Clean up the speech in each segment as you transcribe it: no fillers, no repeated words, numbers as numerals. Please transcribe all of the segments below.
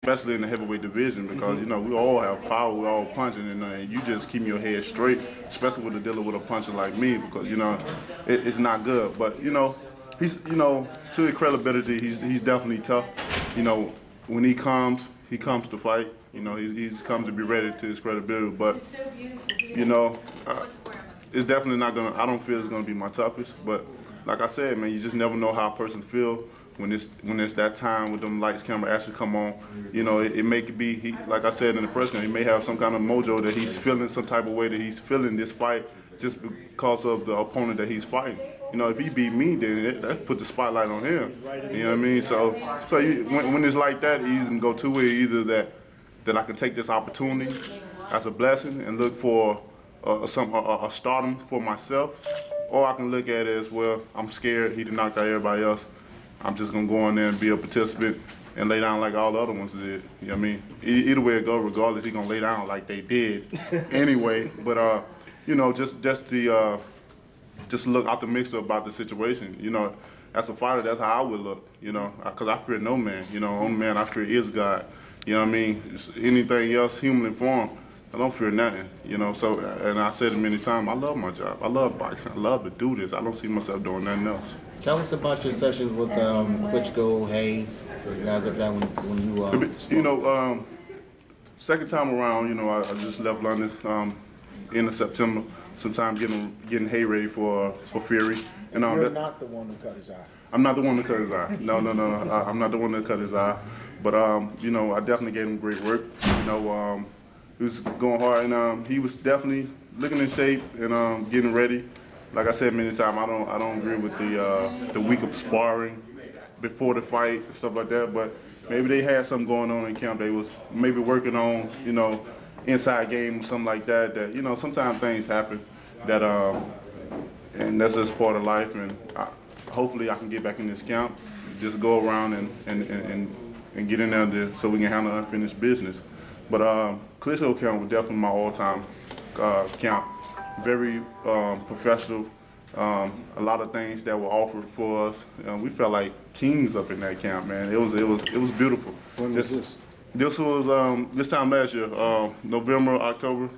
especially in the heavyweight division, because you know we all have power, we all punching, and you just keep your head straight, especially with dealing with a puncher like me, because you know it's not good. But you know, he's to his credibility, he's definitely tough. You know, when he comes to fight. You know, he's come to be ready to his credibility. But you know, it's definitely not gonna. I don't feel it's gonna be my toughest. But like I said, man, you just never know how a person feel when it's that time with them lights, camera actually come on. You know, it may be like I said in the press conference, he may have some kind of mojo that he's feeling some type of way that he's feeling this fight just because of the opponent that he's fighting. You know, if he beat me, then that put the spotlight on him. You know what I mean? So when it's like that, you can go two ways. Either that I can take this opportunity as a blessing and look for a stardom for myself, or I can look at it as, well, I'm scared he done knocked out everybody else. I'm just gonna go in there and be a participant and lay down like all the other ones did. You know what I mean? Either way it go, regardless, he gonna lay down like they did anyway. But you know, just look optimistic about the situation. You know, as a fighter, that's how I would look. You know, because I fear no man. You know, only man I fear is God. You know what I mean? It's anything else, human form, I don't fear nothing. You know, so, and I said it many times, I love my job. I love boxing. I love to do this. I don't see myself doing nothing else. Tell us about your sessions with Klitschko, Hay, guys like that when you you know, second time around, you know, I just left London end of September, sometime getting Hay ready for Fury. And you're not the one who cut his eye. I'm not the one that cut his eye. No. I'm not the one that cut his eye. But you know, I definitely gave him great work. You know, he was going hard, and he was definitely looking in shape and getting ready. Like I said many times, I don't agree with the week of sparring before the fight and stuff like that. But maybe they had something going on in camp. They was maybe working on, you know, inside game or something like that. That, you know, sometimes things happen that and that's just part of life. And hopefully I can get back in this camp, just go around and get in there so we can handle unfinished business. But Klitschko camp was definitely my all-time camp. Very professional. A lot of things that were offered for us. We felt like kings up in that camp, man. It was beautiful. When was this? This was this time last year, November, October,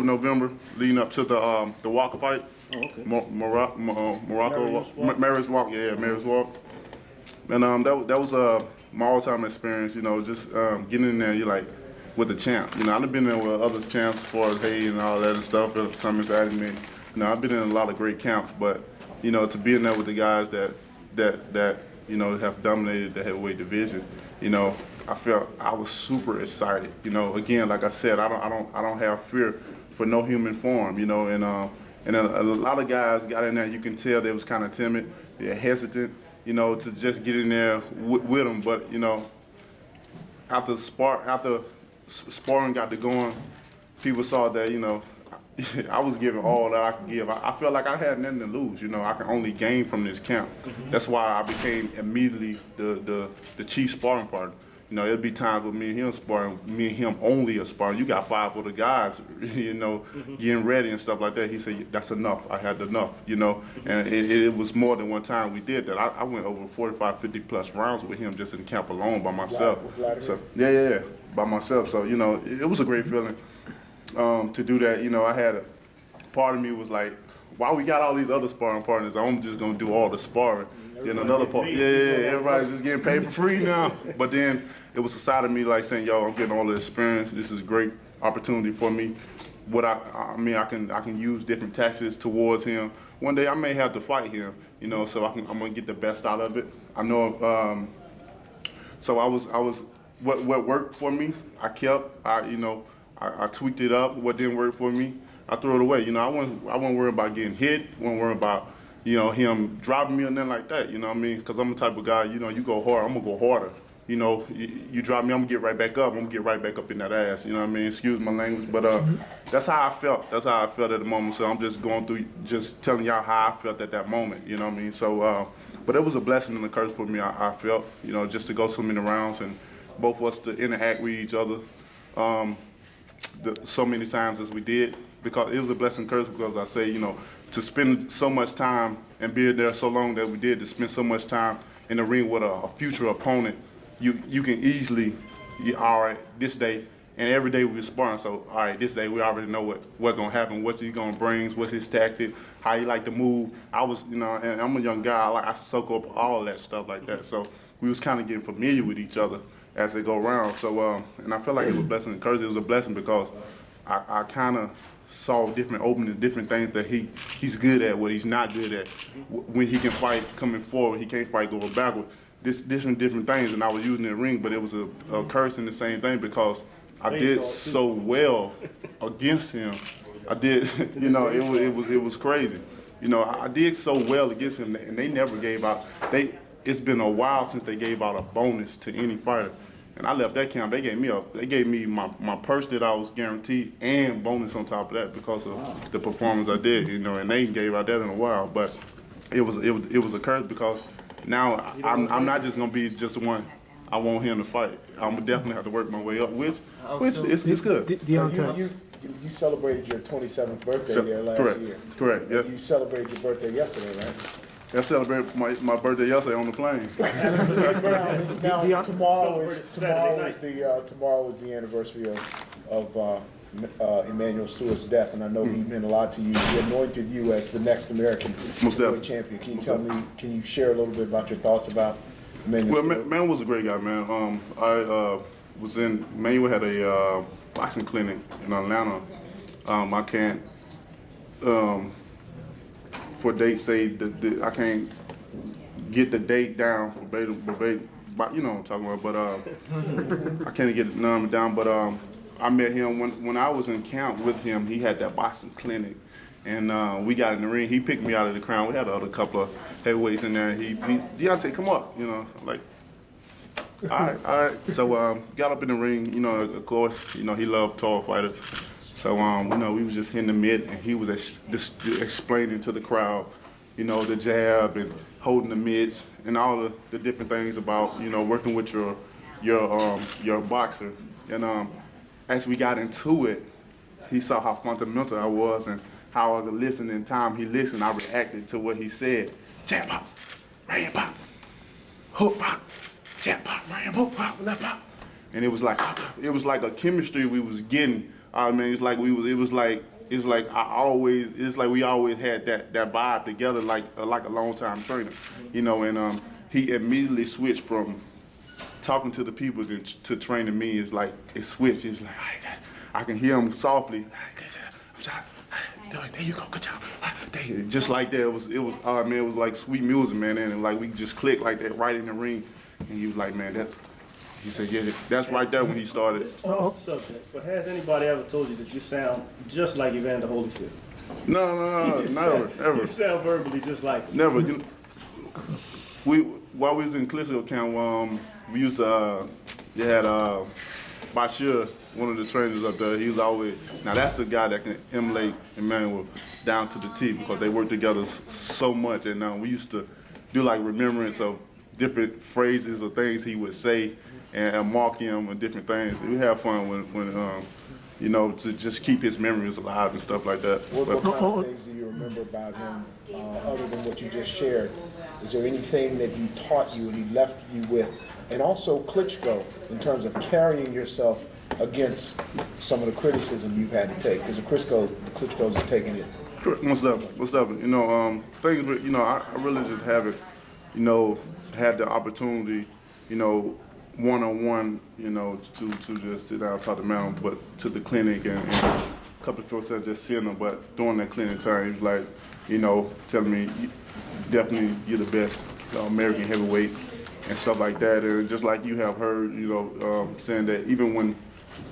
November, leading up to the walk fight. Oh, okay. Morocco, Mary's Walk, yeah, Mary's Walk. And that was my all-time experience, you know, just getting in there, you like, with the champ. You know, I've been there with other champs as far as Hay and all that and stuff, come inside me. You know, I've been in a lot of great camps, but, you know, to be in there with the guys that you know, have dominated the heavyweight division, you know, I was super excited. You know, again, like I said, I don't have fear for no human form, you know, and a lot of guys got in there, you can tell they was kind of timid, they're hesitant, you know, to just get in there with them. But, you know, after sparring got to going, people saw that, you know, I was giving all that I could give. I felt like I had nothing to lose. You know, I can only gain from this camp. That's why I became immediately the chief sparring partner. You know, it'd be times with me and him sparring, me and him only a sparring. You got 5 other guys, you know, getting ready and stuff like that. He said, that's enough. I had enough, you know. And it was more than one time we did that. I went over 45, 50 plus rounds with him just in camp alone by myself. So yeah, by myself. So, you know, it was a great feeling to do that. You know, I had a part of me was like, why we got all these other sparring partners? I'm just gonna do all the sparring. Then another part, everybody's just getting paid for free now. But then it was a side of me like saying, yo, I'm getting all the experience. This is a great opportunity for me. What I mean, I can use different tactics towards him. One day I may have to fight him, you know, so I'm gonna get the best out of it. I know. So I was what worked for me, I kept. I tweaked it up. What didn't work for me, I threw it away. You know, I wasn't worried about getting hit. Wasn't worried about, you know, him dropping me or nothing like that. You know what I mean? Because I'm the type of guy, you know, you go hard, I'm gonna go harder. You know, you drop me, I'm gonna get right back up. I'm gonna get right back up in that ass. You know what I mean? Excuse my language, but that's how I felt. That's how I felt at the moment. So I'm just going through, just telling y'all how I felt at that moment. You know what I mean? So, but it was a blessing and a curse for me. I felt, you know, just to go so many rounds and both of us to interact with each other so many times as we did. Because it was a blessing and curse, because I say, you know, to spend so much time and be there so long that we did, to spend so much time in the ring with a future opponent you can easily, all right, this day, and every day we were sparring. So all right, this day we already know what's gonna happen, what he's gonna bring, what's his tactic, how he like to move. I was, and I'm a young guy. I soak up all of that stuff like that. So we was kind of getting familiar with each other as they go around. So and I felt like it was a blessing and curse. It was a blessing because I kind of saw different openings, different things that he's good at, what he's not good at. When he can fight coming forward, he can't fight going backward. Different things, and I was using the ring, but it was a curse in the same thing because I did so well against him. I did, it was crazy. I did so well against him, and they never gave out. It's been a while since they gave out a bonus to any fighter. And I left that camp. They gave me my purse that I was guaranteed and bonus on top of that because of the performance I did. And they ain't gave out that in a while. But it was a curse because now I'm not just gonna be just one. I want him to fight. I'm gonna definitely have to work my way up, which it's good. Deontay. You celebrated your 27th birthday there last year. Correct. Yep. You celebrated your birthday yesterday, right? I celebrated my birthday yesterday on the plane. Now tomorrow is the anniversary of Emanuel Steward's death, and I know he meant a lot to you. He anointed you as the next American heavyweight champion. Can you share a little bit about your thoughts about Emanuel Steward? Well, man was a great guy, man. Emanuel had a boxing clinic in Atlanta. I can't. For dates, I can't get the date down for verbatim, but you know what I'm talking about. But I can't get it down. But I met him when I was in camp with him. He had that boxing clinic, and we got in the ring. He picked me out of the crowd. We had a couple of heavyweights in there. Deontay, come up. I'm like, all right. So got up in the ring. Of course, he loved tall fighters. So, we was just hitting the mid, and he was just explaining to the crowd, the jab and holding the mids and all the different things about, working with your boxer. And as we got into it, he saw how fundamental I was and how I could listen. In time he listened, I reacted to what he said. Jab pop, right pop, hook pop, jab pop, right hook pop, left pop. And it was like a chemistry we was getting. It's like we always had that vibe together, like a long time trainer, And he immediately switched from talking to the people to training me. It switched. He was like, I can hear him softly. There you go, good job. Just like that, it was like sweet music, man. And we just clicked like that right in the ring. And he was like, man, he said, yeah, that's right there when he started. Off subject, but has anybody ever told you that you sound just like Evander Holyfield? No, never, ever. You sound verbally just like him. Never. While we was in Klitschko camp, we used to, they had Bashir, one of the trainers up there. He was always, now that's the guy that can emulate Emanuel down to the T because they work together so much. And we used to do remembrance of different phrases or things he would say and mark him and different things. We have fun when to just keep his memories alive and stuff like that. What kind of things do you remember about him other than what you just shared? Is there anything that he taught you and he left you with? And also Klitschko, in terms of carrying yourself against some of the criticism you've had to take, because the Klitschko's have taken it. Most definitely. Things, I really just haven't, had the opportunity, one-on-one, to just sit down and talk to him, but to the clinic and a couple of folks that just seeing him, but during that clinic time, he was like, telling me, definitely you're the best American heavyweight and stuff like that. And just like you have heard, saying that even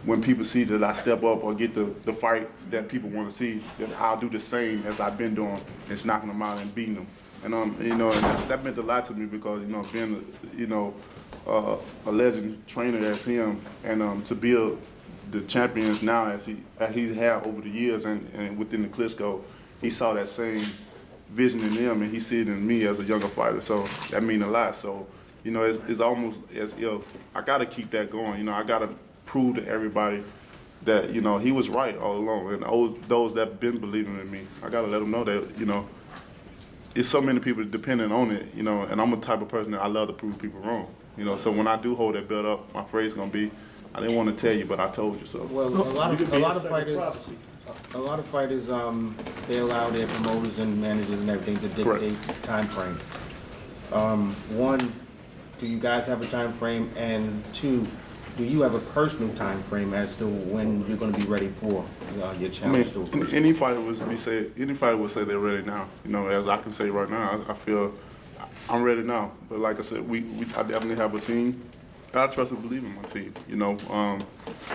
when people see that I step up or get the fights that people want to see, that I'll do the same as I've been doing, is knocking them out and beating them. And and that meant a lot to me because being a legend trainer as him, and to build the champions now as he had over the years, and within the Klitschko, he saw that same vision in them, and he see it in me as a younger fighter. So that means a lot. So it's almost as if I got to keep that going. I got to prove to everybody that he was right all along, and those that been believing in me, I got to let them know that it's so many people depending on it, and I'm a type of person that I love to prove people wrong, You know, so when I do hold that belt up, my phrase gonna be, I didn't want to tell you, but I told you so. Well, a lot of fighters, they allow their promoters and managers and everything to dictate time frame. One, do you guys have a time frame? And two, do you have a personal time frame as to when you're going to be ready for your challenge? Any fighter would say they're ready now. You know, as I can say right now, I feel I'm ready now. But like I said, I definitely have a team. I trust and believe in my team. You know,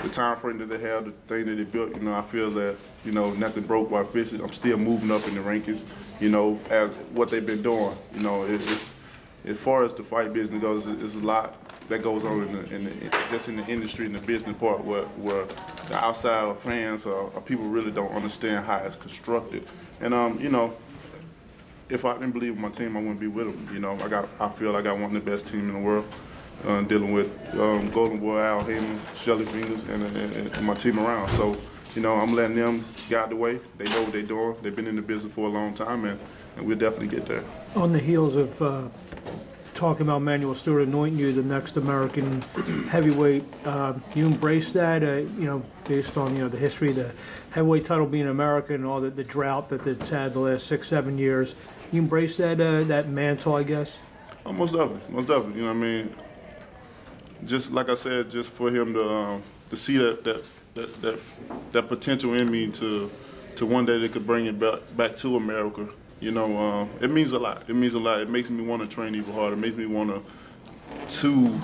the time frame that they have, the thing that they built. You know, I feel that nothing broke while fishing. I'm still moving up in the rankings. You know, as what they've been doing. You know, it's as far as the fight business goes, it's a lot that goes on just in the industry and the business part where the outside fans or people really don't understand how it's constructed. And you know, if I didn't believe in my team, I wouldn't be with them. You know, I feel I got one of the best teams in the world. Dealing with Golden Boy, Al Heyman, Shelly Fingers, and my team around. So, you know, I'm letting them guide the way. They know what they're doing. They've been in the business for a long time, and we'll definitely get there. On the heels of talking about Emanuel Steward anointing you the next American heavyweight, you embrace that, you know, based on, the history of the heavyweight title being American and all the drought that it's had the last 6-7 years. You embrace that mantle, I guess? Oh, most definitely. You know what I mean? Just like I said, just for him to see that potential in me to one day they could bring it back to America. You know, it means a lot. It means a lot. It makes me want to train even harder. It makes me want to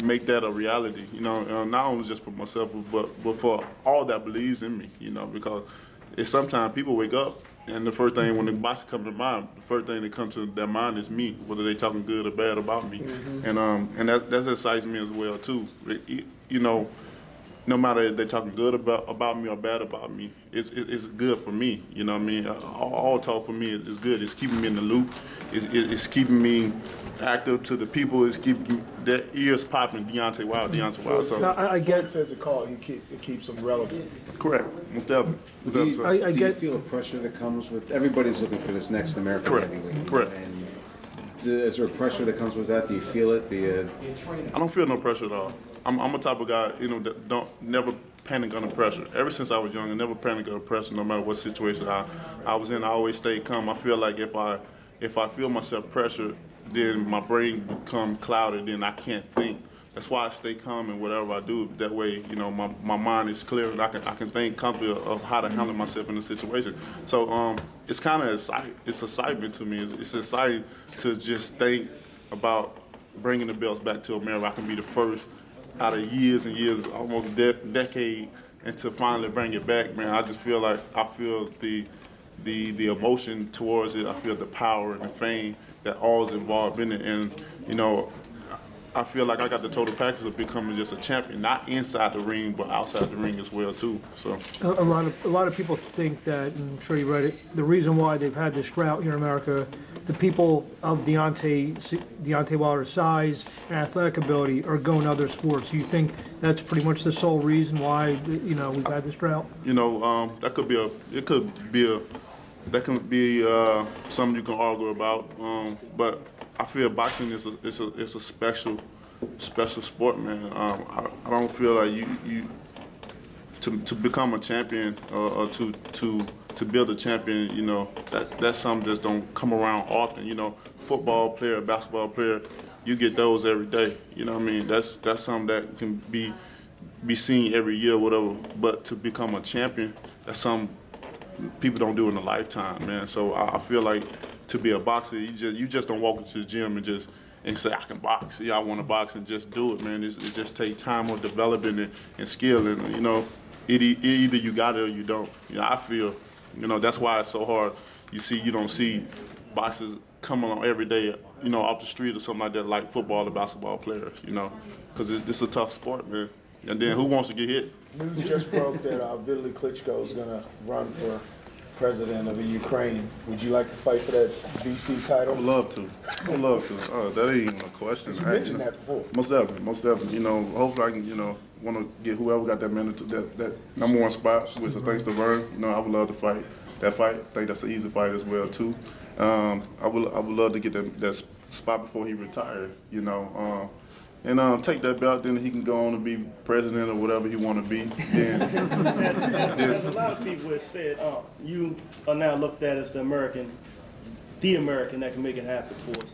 make that a reality. You know, not only just for myself, but for all that believes in me. You know, because it's sometimes people wake up and the first thing when the boxer comes to mind, the first thing that comes to their mind is me, whether they talking good or bad about me. Mm-hmm. And that excites me as well too. You know, no matter if they're talking good about me or bad about me, it's good for me. You know what I mean? All talk for me is good. It's keeping me in the loop. It's keeping me active to the people. It's keeping their ears popping. Deontay Wild. So I get it says it keeps them relevant. Correct. Most definitely. Do you feel the pressure that comes with everybody's looking for this next American heavyweight? Correct. And is there a pressure that comes with that? Do you feel it? I don't feel no pressure at all. I'm a type of guy, that don't never panic under pressure. Ever since I was young, I never panic under pressure, no matter what situation I was in. I always stayed calm. I feel like if I feel myself pressured, then my brain become clouded, then I can't think. That's why I stay calm in whatever I do. That way, my mind is clear and I can think comfortably of how to handle myself in a situation. So it's kind of excitement to me. It's exciting to just think about bringing the belts back to America. I can be the first out of years and years, almost decade, and to finally bring it back, man. I just feel like I feel the emotion towards it. I feel the power and the fame that all is involved in it, and I feel like I got the total package of becoming just a champion, not inside the ring, but outside the ring as well too. So a lot of people think that, and I'm sure you read it, the reason why they've had this drought here in America, the people of Deontay Wilder's size and athletic ability are going to other sports. You think that's pretty much the sole reason why we've had this drought? That could be something you can argue about, but I feel boxing is a special sport, man. I don't feel like you to become a champion or to build a champion. That's something that don't come around often. Football player, basketball player, you get those every day. You know what I mean? That's something that can be seen every year, whatever. But to become a champion, that's something people don't do in a lifetime, man. So I feel like to be a boxer, you just don't walk into the gym and say I can box. Yeah, I want to box and just do it, man. It just takes time of developing and skill, and either you got it or you don't. I feel, that's why it's so hard. You don't see boxers come along every day, off the street or something like that, like football or basketball players, because it's a tough sport, man. And then who wants to get hit? News just broke that Vitaly Klitschko is going to run for president of the Ukraine. Would you like to fight for that BC title? I'd love to. Oh, that ain't even a question. You mentioned that before. Most definitely. Hopefully I can, want to get whoever got that number one spot, which is thanks to Vern. I would love to fight that fight. I think that's an easy fight as well too. I would love to get that spot before he retired. and take that belt. Then he can go on to be president or whatever he want to be. Then, There's a lot of people that said you are now looked at as the American that can make it happen for us.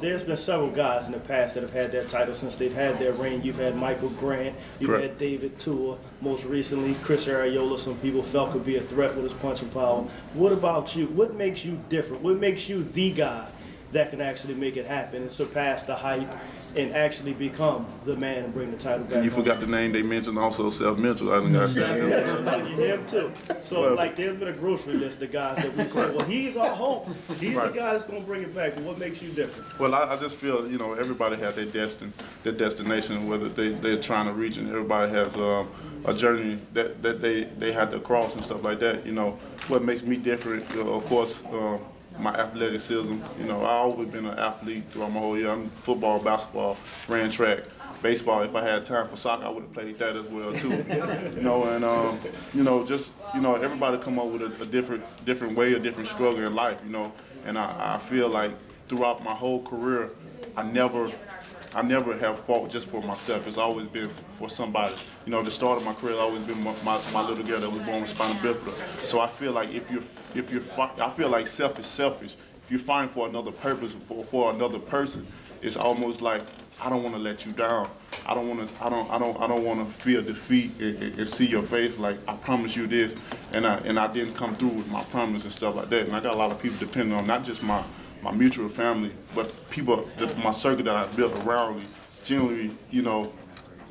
There's been several guys in the past that have had that title since they've had their reign. You've had Michael Grant, you've Correct. had David Tua, most recently Chris Ariola, some people felt could be a threat with his punching power. What about you? What makes you different? What makes you the guy that can actually make it happen and surpass the hype and actually become the man and bring the title back? and you home? forgot the name they mentioned also, Self-Mental. I done got Him too. So Well, like there's been a grocery list of guys that we say, well, he's our hope. He's Right. the guy that's gonna bring it back. But what makes you different? Well, I just feel, everybody has their destination, whether they're trying to reach, and everybody has a journey that they have to cross and stuff like that. What makes me different, of course, my athleticism. I've always been an athlete throughout my whole year. I'm football, basketball, ran track, baseball. If I had time for soccer, I would have played that as well too. Everybody come up with a different way, a different struggle in life. And I feel like throughout my whole career, I never have fought just for myself. It's always been for somebody. The start of my career has always been my little girl that was born with spinal bifida. So I feel like I feel like self is selfish. If you're fighting for another purpose, for another person, it's almost like I don't want to let you down. I don't want to feel defeat and see your face like I promised you this, and I didn't come through with my promise and stuff like that. And I got a lot of people depending on not just my mutual family, but people, my circle that I built around me,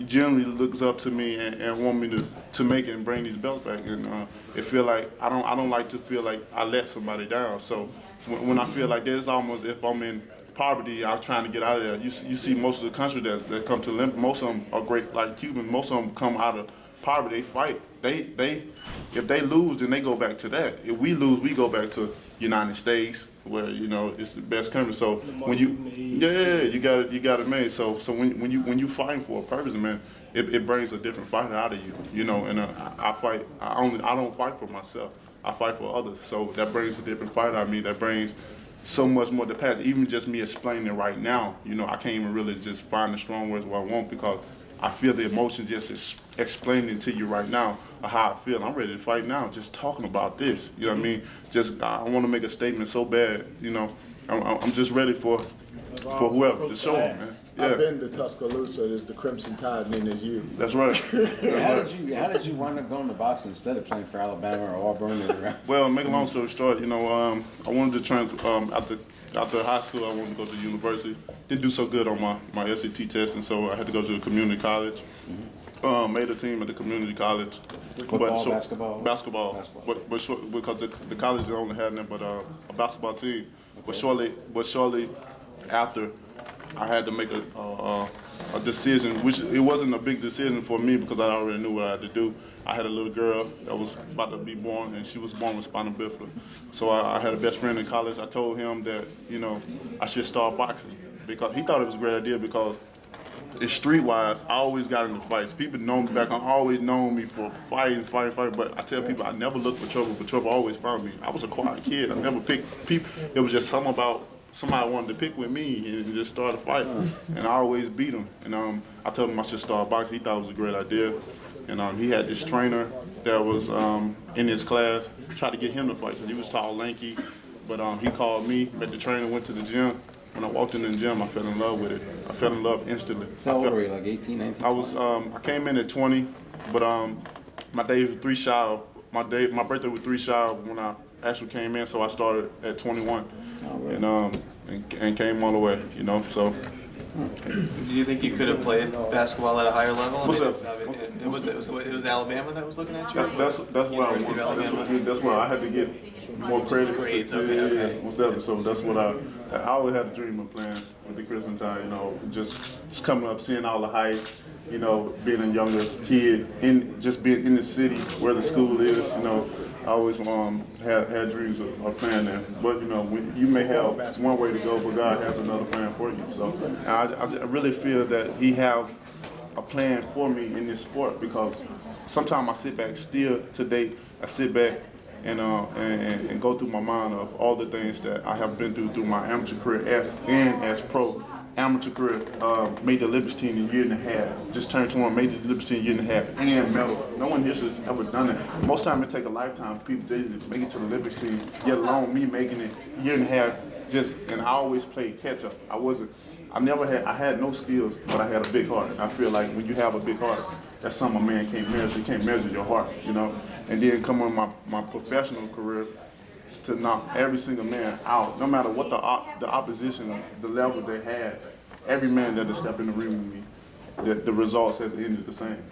generally looks up to me and want me to make it and bring these belts back. And it feel like I don't like to feel like I let somebody down. So when I feel like that, it's almost if I'm in poverty, I'm trying to get out of there. You see most of the countries that come to the Olympics, most of them are great, like Cubans, most of them come out of poverty, they fight. If they lose, then they go back to that. If we lose, we go back to United States, where it's the best country. So when you got it made. So when you fighting for a purpose, man, it brings a different fighter out of you. And I fight. I don't fight for myself. I fight for others. So that brings a different fighter out of me. That brings so much more to pass. Even just me explaining it right now, I can't even really just find the strong words what I want, because I feel the emotion just explaining to you right now of how I feel. I'm ready to fight now, just talking about this. You know what I mean? I want to make a statement so bad. I'm just ready for whoever to show them, man. Yeah. I've been to Tuscaloosa. There's the Crimson Tide, and there's you. That's right. How did you wind up going to boxing instead of playing for Alabama or Auburn? Well, make a long story short, I wanted to train after high school. I wanted to go to university. Didn't do so good on my SAT test, and so I had to go to a community college. Made a team at the community college. Football, basketball? Basketball. But because the college only had nothing but a basketball team. But shortly after, I had to make a decision, which it wasn't a big decision for me because I already knew what I had to do. I had a little girl that was about to be born, and she was born with spinal bifida. So I had a best friend in college. I told him that, I should start boxing, because he thought it was a great idea, because it's streetwise. I always got into fights. People know me back. Always known me for fighting. But I tell people I never looked for trouble, but trouble always found me. I was a quiet kid. I never picked people. It was just something about somebody wanted to pick with me and just start a fight. And I always beat him. And I told him I should start boxing. He thought it was a great idea. And he had this trainer that was in his class. Tried to get him to fight because he was tall, lanky. But he called me, met the trainer, went to the gym. When I walked in the gym, I fell in love with it. I fell in love instantly. So how old were you, like 18, 19? I came in at 20, but my days were 3 shy of, my birthday was 3 shy of when I actually came in, so I started at 21. Oh, really? And came all the way, so. Do you think you could have played basketball at a higher level? What's up? It was Alabama that was looking at you? That's what I University of wanted. Alabama? That's why I had to get more credit. Grades, okay. So that's what I always had a dream of playing with the Crimson Tide. Just coming up, seeing all the hype. Being a younger kid, just being in the city where the school is. I always had dreams of playing there. But you may have one way to go, but God has another plan for you. So I really feel that He have a plan for me in this sport, because sometimes I sit back still today. I sit back and go through my mind of all the things that I have been through my amateur career as pro. amateur career, made the Olympics team in a year and a half. Just turned 21, made the Olympics team in a year and a half, and medal. No one here has ever done it. Most time it take a lifetime for people to make it to the Olympics team, yet alone me making it a year and a half. And I always played catch up. I had no skills, but I had a big heart. I feel like when you have a big heart, that's something a man can't measure. You can't measure your heart, you know. And then come on my professional career, to knock every single man out, no matter what the opposition, the level they had. Every man that has stepped in the ring with me, the results has ended the same.